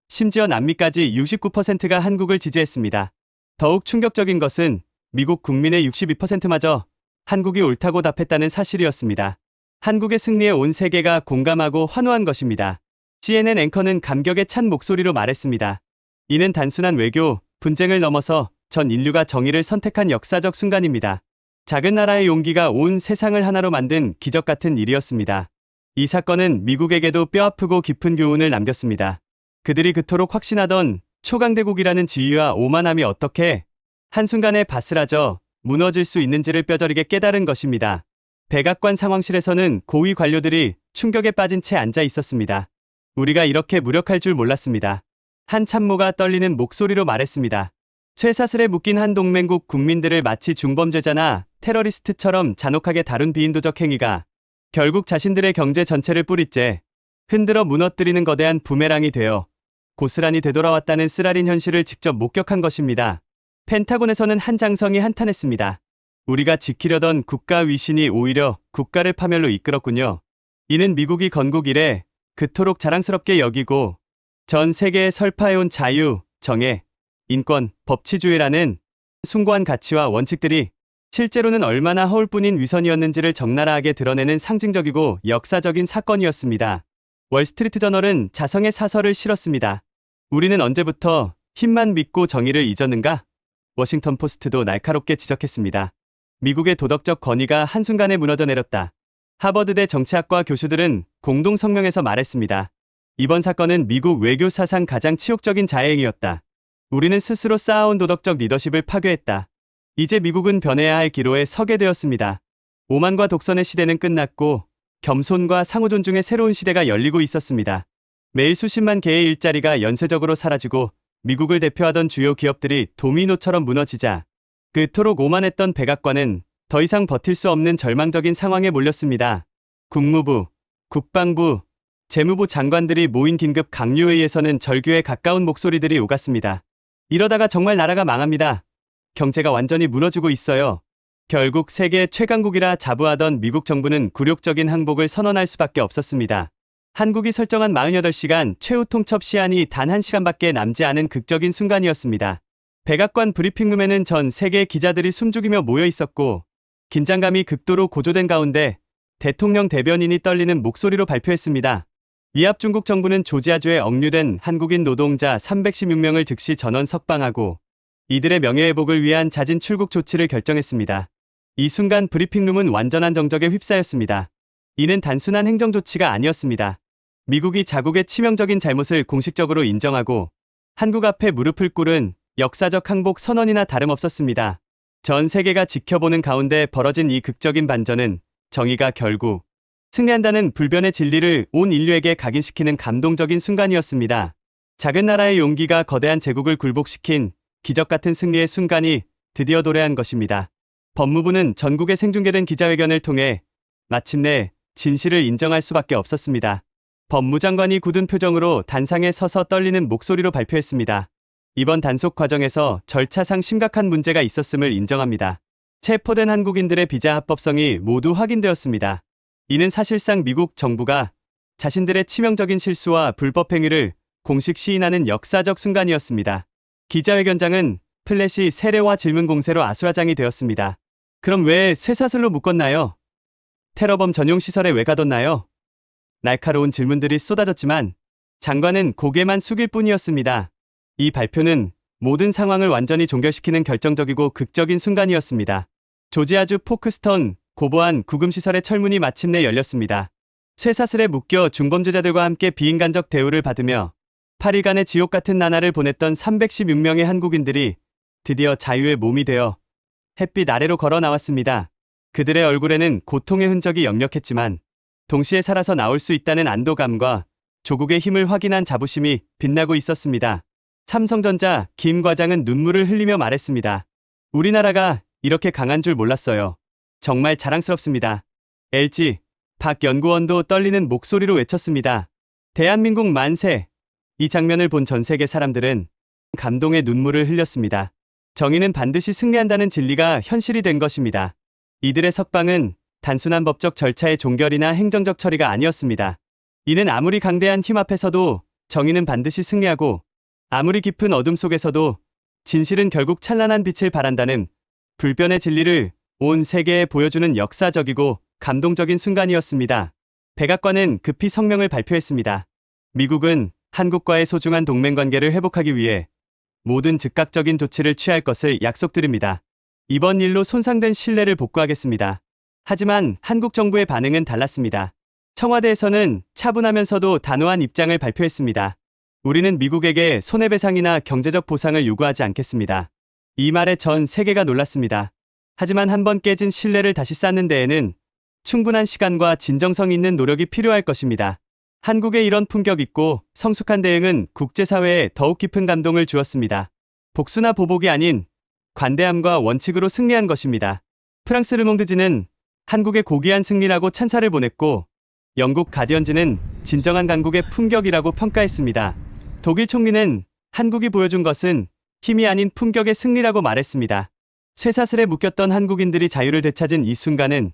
심지어 남미까지 69%가 한국을 지지했습니다. 더욱 충격적인 것은 미국 국민의 62%마저 한국이 옳다고 답했다는 사실이었습니다. 한국의 승리에 온 세계가 공감하고 환호한 것입니다. CNN 앵커는 감격에 찬 목소리로 말했습니다. 이는 단순한 외교, 분쟁을 넘어서 전 인류가 정의를 선택한 역사적 순간입니다. 작은 나라의 용기가 온 세상을 하나로 만든 기적 같은 일이었습니다. 이 사건은 미국에게도 뼈아프고 깊은 교훈을 남겼습니다. 그들이 그토록 확신하던 초강대국이라는 지위와 오만함이 어떻게 한순간에 바스라져 무너질 수 있는지를 뼈저리게 깨달은 것입니다. 백악관 상황실에서는 고위 관료들이 충격에 빠진 채 앉아 있었습니다. 우리가 이렇게 무력할 줄 몰랐습니다. 한 참모가 떨리는 목소리로 말했습니다. 쇠사슬에 묶인 한 동맹국 국민들을 마치 중범죄자나 테러리스트처럼 잔혹하게 다룬 비인도적 행위가 결국 자신들의 경제 전체를 뿌리째 흔들어 무너뜨리는 거대한 부메랑이 되어 고스란히 되돌아왔다는 쓰라린 현실을 직접 목격한 것입니다. 펜타곤에서는 한 장성이 한탄했습니다. 우리가 지키려던 국가 위신이 오히려 국가를 파멸로 이끌었군요. 이는 미국이 건국 이래 그토록 자랑스럽게 여기고 전 세계에 설파해온 자유, 정의, 인권, 법치주의라는 숭고한 가치와 원칙들이 실제로는 얼마나 허울 뿐인 위선이었는지를 적나라하게 드러내는 상징적이고 역사적인 사건이었습니다. 월스트리트 저널은 자성의 사설을 실었습니다. 우리는 언제부터 힘만 믿고 정의를 잊었는가? 워싱턴 포스트도 날카롭게 지적했습니다. 미국의 도덕적 권위가 한순간에 무너져 내렸다. 하버드대 정치학과 교수들은 공동 성명에서 말했습니다. 이번 사건은 미국 외교 사상 가장 치욕적인 자해행위였다. 우리는 스스로 쌓아온 도덕적 리더십을 파괴했다. 이제 미국은 변해야 할 기로에 서게 되었습니다. 오만과 독선의 시대는 끝났고 겸손과 상호 존중의 새로운 시대가 열리고 있었습니다. 매일 수십만 개의 일자리가 연쇄적으로 사라지고 미국을 대표하던 주요 기업들이 도미노처럼 무너지자 그토록 오만했던 백악관은 더 이상 버틸 수 없는 절망적인 상황에 몰렸습니다. 국무부, 국방부, 재무부 장관들이 모인 긴급 강요회의에서는 절규에 가까운 목소리들이 오갔습니다. 이러다가 정말 나라가 망합니다. 경제가 완전히 무너지고 있어요. 결국 세계 최강국이라 자부하던 미국 정부는 굴욕적인 항복을 선언할 수밖에 없었습니다. 한국이 설정한 48시간 최후 통첩 시한이 단 1시간밖에 남지 않은 극적인 순간이었습니다. 백악관 브리핑룸에는 전 세계의 기자들이 숨죽이며 모여 있었고 긴장감이 극도로 고조된 가운데 대통령 대변인이 떨리는 목소리로 발표했습니다. 이합 중국 정부는 조지아주에 억류된 한국인 노동자 316명을 즉시 전원 석방하고 이들의 명예회복을 위한 자진 출국 조치를 결정했습니다. 이 순간 브리핑룸은 완전한 정적에 휩싸였습니다. 이는 단순한 행정 조치가 아니었습니다. 미국이 자국의 치명적인 잘못을 공식적으로 인정하고 한국 앞에 무릎을 꿇은 역사적 항복 선언이나 다름없었습니다. 전 세계가 지켜보는 가운데 벌어진 이 극적인 반전은 정의가 결국 승리한다는 불변의 진리를 온 인류에게 각인시키는 감동적인 순간이었습니다. 작은 나라의 용기가 거대한 제국을 굴복시킨 기적 같은 승리의 순간이 드디어 도래한 것입니다. 법무부는 전국에 생중계된 기자회견을 통해 마침내 진실을 인정할 수밖에 없었습니다. 법무장관이 굳은 표정으로 단상에 서서 떨리는 목소리로 발표했습니다. 이번 단속 과정에서 절차상 심각한 문제가 있었음을 인정합니다. 체포된 한국인들의 비자 합법성이 모두 확인되었습니다. 이는 사실상 미국 정부가 자신들의 치명적인 실수와 불법 행위를 공식 시인하는 역사적 순간이었습니다. 기자회견장은 플래시 세례와 질문 공세로 아수라장이 되었습니다. 그럼 왜 쇠사슬로 묶었나요? 테러범 전용 시설에 왜 가뒀나요? 날카로운 질문들이 쏟아졌지만 장관은 고개만 숙일 뿐이었습니다. 이 발표는 모든 상황을 완전히 종결시키는 결정적이고 극적인 순간이었습니다. 조지아주 포크스턴 고보안 구금시설의 철문이 마침내 열렸습니다. 쇠사슬에 묶여 중범죄자들과 함께 비인간적 대우를 받으며 8일간의 지옥 같은 나날을 보냈던 316명의 한국인들이 드디어 자유의 몸이 되어 햇빛 아래로 걸어 나왔습니다. 그들의 얼굴에는 고통의 흔적이 역력했지만 동시에 살아서 나올 수 있다는 안도감과 조국의 힘을 확인한 자부심이 빛나고 있었습니다. 삼성전자 김 과장은 눈물을 흘리며 말했습니다. 우리나라가 이렇게 강한 줄 몰랐어요. 정말 자랑스럽습니다. LG, 박 연구원도 떨리는 목소리로 외쳤습니다. 대한민국 만세! 이 장면을 본 전 세계 사람들은 감동의 눈물을 흘렸습니다. 정의는 반드시 승리한다는 진리가 현실이 된 것입니다. 이들의 석방은 단순한 법적 절차의 종결이나 행정적 처리가 아니었습니다. 이는 아무리 강대한 힘 앞에서도 정의는 반드시 승리하고 아무리 깊은 어둠 속에서도 진실은 결국 찬란한 빛을 발한다는 불변의 진리를 온 세계에 보여주는 역사적이고 감동적인 순간이었습니다. 백악관은 급히 성명을 발표했습니다. 미국은 한국과의 소중한 동맹관계를 회복하기 위해 모든 즉각적인 조치를 취할 것을 약속드립니다. 이번 일로 손상된 신뢰를 복구하겠습니다. 하지만 한국 정부의 반응은 달랐습니다. 청와대에서는 차분하면서도 단호한 입장을 발표했습니다. 우리는 미국에게 손해배상이나 경제적 보상을 요구하지 않겠습니다. 이 말에 전 세계가 놀랐습니다. 하지만 한번 깨진 신뢰를 다시 쌓는 데에는 충분한 시간과 진정성 있는 노력이 필요할 것입니다. 한국의 이런 품격 있고 성숙한 대응은 국제사회에 더욱 깊은 감동을 주었습니다. 복수나 보복이 아닌 관대함과 원칙으로 승리한 것입니다. 프랑스 르몽드지는 한국의 고귀한 승리라고 찬사를 보냈고 영국 가디언지는 진정한 강국의 품격이라고 평가했습니다. 독일 총리는 한국이 보여준 것은 힘이 아닌 품격의 승리라고 말했습니다. 쇠사슬에 묶였던 한국인들이 자유를 되찾은 이 순간은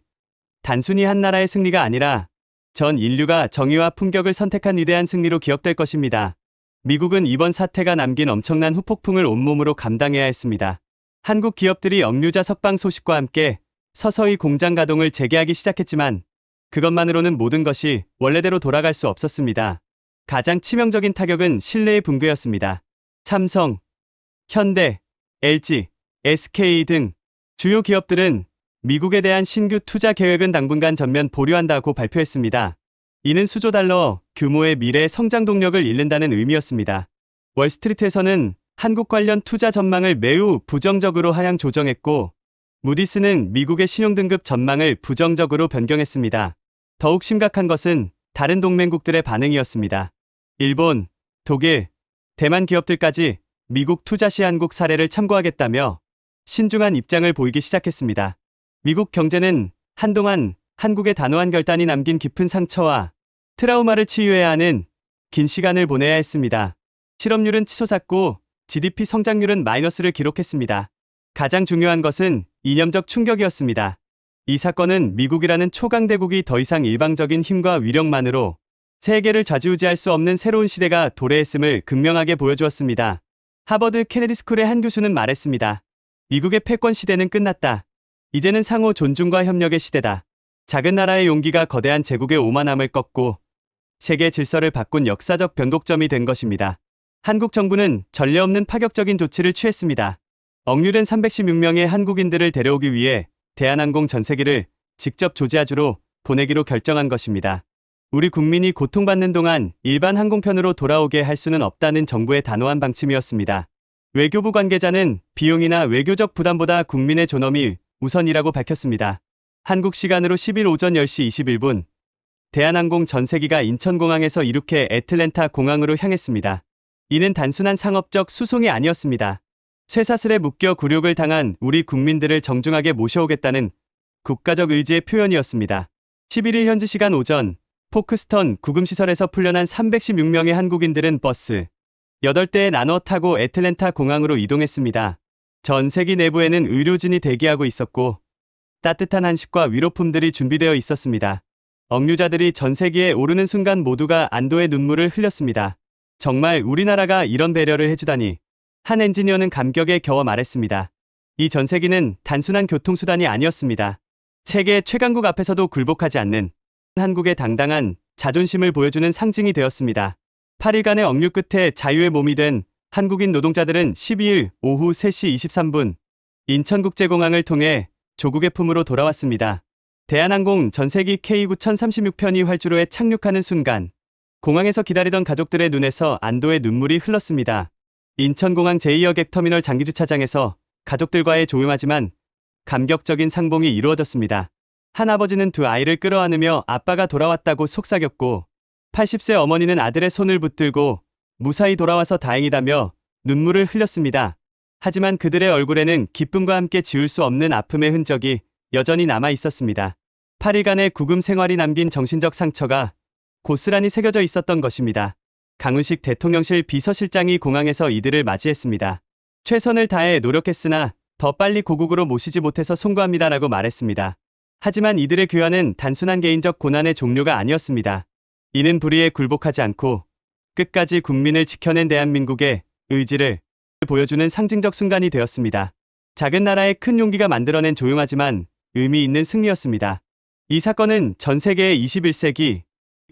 단순히 한 나라의 승리가 아니라 전 인류가 정의와 품격을 선택한 위대한 승리로 기억될 것입니다. 미국은 이번 사태가 남긴 엄청난 후폭풍을 온몸으로 감당해야 했습니다. 한국 기업들이 억류자 석방 소식과 함께 서서히 공장 가동을 재개하기 시작했지만 그것만으로는 모든 것이 원래대로 돌아갈 수 없었습니다. 가장 치명적인 타격은 신뢰의 붕괴였습니다. 삼성, 현대, LG, SK 등 주요 기업들은 미국에 대한 신규 투자 계획은 당분간 전면 보류한다고 발표했습니다. 이는 수조 달러 규모의 미래 성장 동력을 잃는다는 의미였습니다. 월스트리트에서는 한국 관련 투자 전망을 매우 부정적으로 하향 조정했고 무디스는 미국의 신용등급 전망을 부정적으로 변경했습니다. 더욱 심각한 것은 다른 동맹국들의 반응이었습니다. 일본, 독일, 대만 기업들까지 미국 투자 시 한국 사례를 참고하겠다며 신중한 입장을 보이기 시작했습니다. 미국 경제는 한동안 한국의 단호한 결단이 남긴 깊은 상처와 트라우마를 치유해야 하는 긴 시간을 보내야 했습니다. 실업률은 치솟았고 GDP 성장률은 마이너스를 기록했습니다. 가장 중요한 것은 이념적 충격이었습니다. 이 사건은 미국이라는 초강대국이 더 이상 일방적인 힘과 위력만으로 세계를 좌지우지할 수 없는 새로운 시대가 도래했음을 극명하게 보여주었습니다. 하버드 케네디 스쿨의 한 교수는 말했습니다. 미국의 패권 시대는 끝났다. 이제는 상호 존중과 협력의 시대다. 작은 나라의 용기가 거대한 제국의 오만함을 꺾고 세계 질서를 바꾼 역사적 변곡점이 된 것입니다. 한국 정부는 전례 없는 파격적인 조치를 취했습니다. 억류된 316명의 한국인들을 데려오기 위해 대한항공 전세기를 직접 조지아주로 보내기로 결정한 것입니다. 우리 국민이 고통받는 동안 일반 항공편으로 돌아오게 할 수는 없다는 정부의 단호한 방침이었습니다. 외교부 관계자는 비용이나 외교적 부담보다 국민의 존엄이 우선이라고 밝혔습니다. 한국 시간으로 10일 오전 10시 21분 대한항공 전세기가 인천공항에서 이륙해 애틀랜타 공항으로 향했습니다. 이는 단순한 상업적 수송이 아니었습니다. 쇠사슬에 묶여 굴욕을 당한 우리 국민들을 정중하게 모셔오겠다는 국가적 의지의 표현이었습니다. 11일 현지 시간 오전 포크스턴 구금시설에서 풀려난 316명의 한국인들은 버스 8대에 나눠 타고 애틀랜타 공항으로 이동했습니다. 전세기 내부에는 의료진이 대기하고 있었고 따뜻한 한식과 위로품들이 준비되어 있었습니다. 억류자들이 전세기에 오르는 순간 모두가 안도의 눈물을 흘렸습니다. 정말 우리나라가 이런 배려를 해주다니. 한 엔지니어는 감격에 겨워 말했습니다. 이 전세기는 단순한 교통수단이 아니었습니다. 세계 최강국 앞에서도 굴복하지 않는 한국의 당당한 자존심을 보여주는 상징이 되었습니다. 8일간의 억류 끝에 자유의 몸이 된 한국인 노동자들은 12일 오후 3시 23분 인천국제공항을 통해 조국의 품으로 돌아왔습니다. 대한항공 전세기 K9036편이 활주로에 착륙하는 순간 공항에서 기다리던 가족들의 눈에서 안도의 눈물이 흘렀습니다. 인천공항 제2여객터미널 장기주차장에서 가족들과의 조용하지만 감격적인 상봉이 이루어졌습니다. 한 아버지는 두 아이를 끌어안으며 아빠가 돌아왔다고 속삭였고 80세 어머니는 아들의 손을 붙들고 무사히 돌아와서 다행이다며 눈물을 흘렸습니다. 하지만 그들의 얼굴에는 기쁨과 함께 지울 수 없는 아픔의 흔적이 여전히 남아 있었습니다. 8일간의 구금 생활이 남긴 정신적 상처가 고스란히 새겨져 있었던 것입니다. 강훈식 대통령실 비서실장이 공항에서 이들을 맞이했습니다. 최선을 다해 노력했으나 더 빨리 고국으로 모시지 못해서 송구합니다라고 말했습니다. 하지만 이들의 귀환은 단순한 개인적 고난의 종료가 아니었습니다. 이는 불의에 굴복하지 않고 끝까지 국민을 지켜낸 대한민국의 의지를 보여주는 상징적 순간이 되었습니다. 작은 나라의 큰 용기가 만들어낸 조용하지만 의미 있는 승리였습니다. 이 사건은 전 세계의 21세기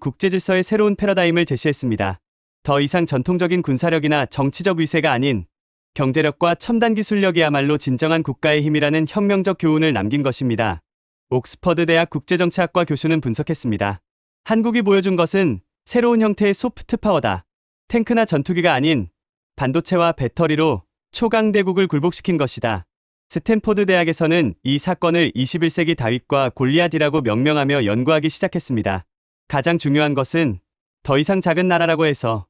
국제질서의 새로운 패러다임을 제시했습니다. 더 이상 전통적인 군사력이나 정치적 위세가 아닌 경제력과 첨단 기술력이야말로 진정한 국가의 힘이라는 혁명적 교훈을 남긴 것입니다. 옥스퍼드 대학 국제정치학과 교수는 분석했습니다. 한국이 보여준 것은 새로운 형태의 소프트 파워다. 탱크나 전투기가 아닌 반도체와 배터리로 초강대국을 굴복시킨 것이다. 스탠포드 대학에서는 이 사건을 21세기 다윗과 골리앗이라고 명명하며 연구하기 시작했습니다. 가장 중요한 것은 더 이상 작은 나라라고 해서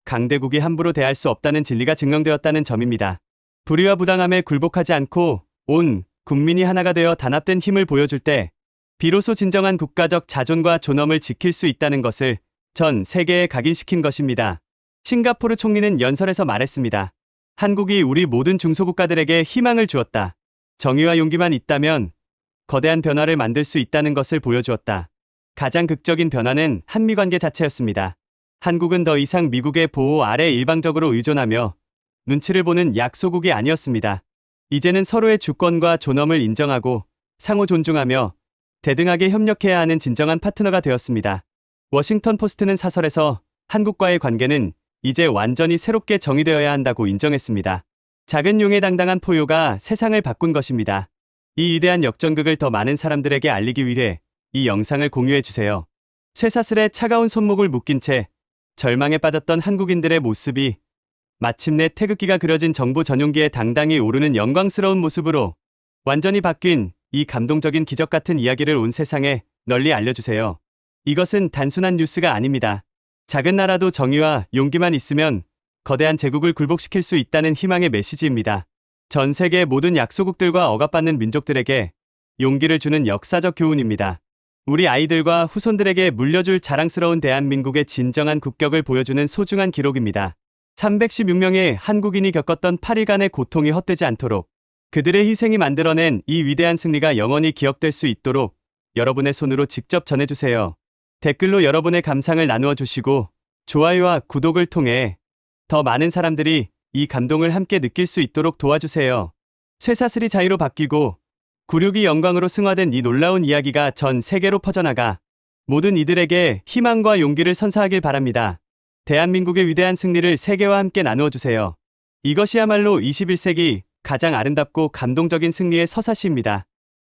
강대국이 함부로 대할 수 없다는 진리가 증명되었다는 점입니다. 불의와 부당함에 굴복하지 않고 온 국민이 하나가 되어 단합된 힘을 보여줄 때 비로소 진정한 국가적 자존과 존엄을 지킬 수 있다는 것을 전 세계에 각인시킨 것입니다. 싱가포르 총리는 연설에서 말했습니다. 한국이 우리 모든 중소국가들에게 희망을 주었다. 정의와 용기만 있다면 거대한 변화를 만들 수 있다는 것을 보여주었다. 가장 극적인 변화는 한미관계 자체였습니다. 한국은 더 이상 미국의 보호 아래 일방적으로 의존하며 눈치를 보는 약소국이 아니었습니다. 이제는 서로의 주권과 존엄을 인정하고 상호 존중하며 대등하게 협력해야 하는 진정한 파트너가 되었습니다. 워싱턴 포스트는 사설에서 한국과의 관계는 이제 완전히 새롭게 정의되어야 한다고 인정했습니다. 작은 용의 당당한 포효가 세상을 바꾼 것입니다. 이 위대한 역전극을 더 많은 사람들에게 알리기 위해 이 영상을 공유해주세요. 쇠사슬에 차가운 손목을 묶인 채 절망에 빠졌던 한국인들의 모습이 마침내 태극기가 그려진 정부 전용기에 당당히 오르는 영광스러운 모습으로 완전히 바뀐 이 감동적인 기적 같은 이야기를 온 세상에 널리 알려주세요. 이것은 단순한 뉴스가 아닙니다. 작은 나라도 정의와 용기만 있으면 거대한 제국을 굴복시킬 수 있다는 희망의 메시지입니다. 전 세계 모든 약소국들과 억압받는 민족들에게 용기를 주는 역사적 교훈입니다. 우리 아이들과 후손들에게 물려줄 자랑스러운 대한민국의 진정한 국격을 보여주는 소중한 기록입니다. 316명의 한국인이 겪었던 8일간의 고통이 헛되지 않도록 그들의 희생이 만들어낸 이 위대한 승리가 영원히 기억될 수 있도록 여러분의 손으로 직접 전해주세요. 댓글로 여러분의 감상을 나누어 주시고 좋아요와 구독을 통해 더 많은 사람들이 이 감동을 함께 느낄 수 있도록 도와주세요. 쇠사슬이 자유로 바뀌고 굴욕이 영광으로 승화된 이 놀라운 이야기가 전 세계로 퍼져나가 모든 이들에게 희망과 용기를 선사하길 바랍니다. 대한민국의 위대한 승리를 세계와 함께 나누어 주세요. 이것이야말로 21세기 가장 아름답고 감동적인 승리의 서사시입니다.